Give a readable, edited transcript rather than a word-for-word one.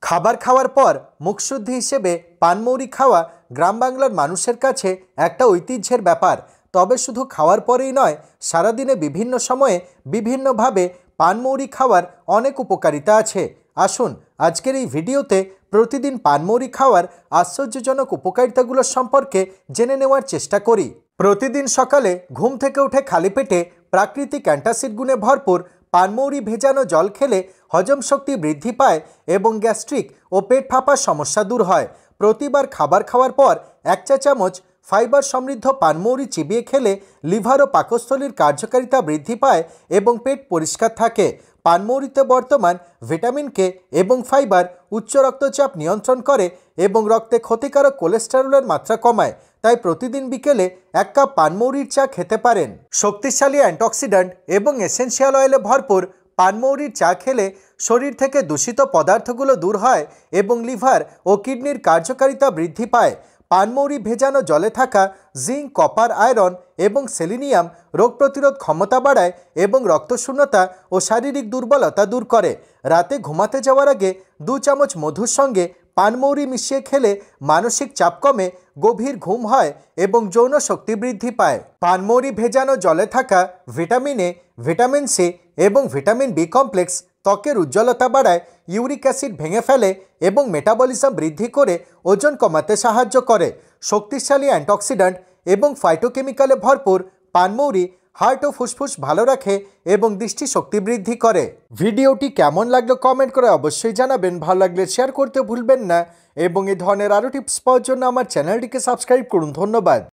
খাবার খাওয়ার পর মুখশুদ্ধি হিসেবে পানমৌরি খাওয়া গ্রাম বাংলার মানুষের কাছে একটা ঐতিহ্যের ব্যাপার। তবে শুধু খাওয়ার পরেই নয়, সারাদিনে বিভিন্ন সময়ে বিভিন্নভাবে পানমৌরি খাওয়ার অনেক উপকারিতা আছে। আসুন আজকের এই ভিডিওতে প্রতিদিন পানমৌরি খাওয়ার আশ্চর্যজনক উপকারিতাগুলো সম্পর্কে জেনে নেওয়ার চেষ্টা করি। প্রতিদিন সকালে ঘুম থেকে উঠে খালি পেটে প্রাকৃতিক অ্যান্টাসিড গুণে ভরপুর পানমৌরি ভেজানো জল খেলে হজম শক্তি বৃদ্ধি পায় এবং গ্যাস্ট্রিক ও পেট ফাঁপার সমস্যা দূর হয়। প্রতিবার খাবার খাওয়ার পর 1 চা চামচ ফাইবার সমৃদ্ধ পানমৌরি চিবিয়ে খেলে লিভার ও পাকস্থলীর কার্যকারিতা বৃদ্ধি পায় এবং পেট পরিষ্কার থাকে। পানমৌরিতে বর্তমান ভিটামিন কে এবং ফাইবার উচ্চ রক্তচাপ নিয়ন্ত্রণ করে এবং রক্তে ক্ষতিকারক কোলেস্টেরলের মাত্রা কমায়। তাই প্রতিদিন বিকেলে 1 কাপ পানমৌরির চা খেতে পারেন। শক্তিশালী অ্যান্টিঅক্সিডেন্ট এবং এসেনশিয়াল অয়েলে ভরপুর পানমৌরির চা খেলে শরীর থেকে দূষিত পদার্থগুলো দূর হয় এবং লিভার ও কিডনির কার্যকারিতা বৃদ্ধি পায়। পানমৌরি ভেজানো জলে থাকা জিঙ্ক, কপার, আয়রন এবং সেলিনিয়াম রোগ প্রতিরোধ ক্ষমতা বাড়ায় এবং রক্তশূন্যতা ও শারীরিক দুর্বলতা দূর করে। রাতে ঘুমাতে যাওয়ার আগে 2 চামচ মধুর সঙ্গে পানমৌরি মিশিয়ে খেলে মানসিক চাপ কমে, গভীর ঘুম হয় এবং যৌন শক্তি বৃদ্ধি পায়। পানমৌরি ভেজানো জলে থাকা ভিটামিন এ, ভিটামিন সি এবং ভিটামিন বি কমপ্লেক্স ত্বকের উজ্জ্বলতা বাড়ায়, ইউরিক অ্যাসিড ভেঙে ফেলে এবং মেটাবলিজম বৃদ্ধি করে ওজন কমাতে সাহায্য করে। শক্তিশালী অ্যান্টিঅক্সিডেন্ট এবং ফাইটোকেমিক্যালে ভরপুর পানমৌরি হার্ট ও ফুসফুস ভালো রাখে এবং দৃষ্টিশক্তি বৃদ্ধি করে। ভিডিওটি কেমন লাগলো কমেন্ট করে অবশ্যই জানাবেন। ভালো লাগলে শেয়ার করতে ভুলবেন না এবং এই ধরনের আরও টিপস পাওয়ার জন্য আমার চ্যানেলটিকে সাবস্ক্রাইব করুন। ধন্যবাদ।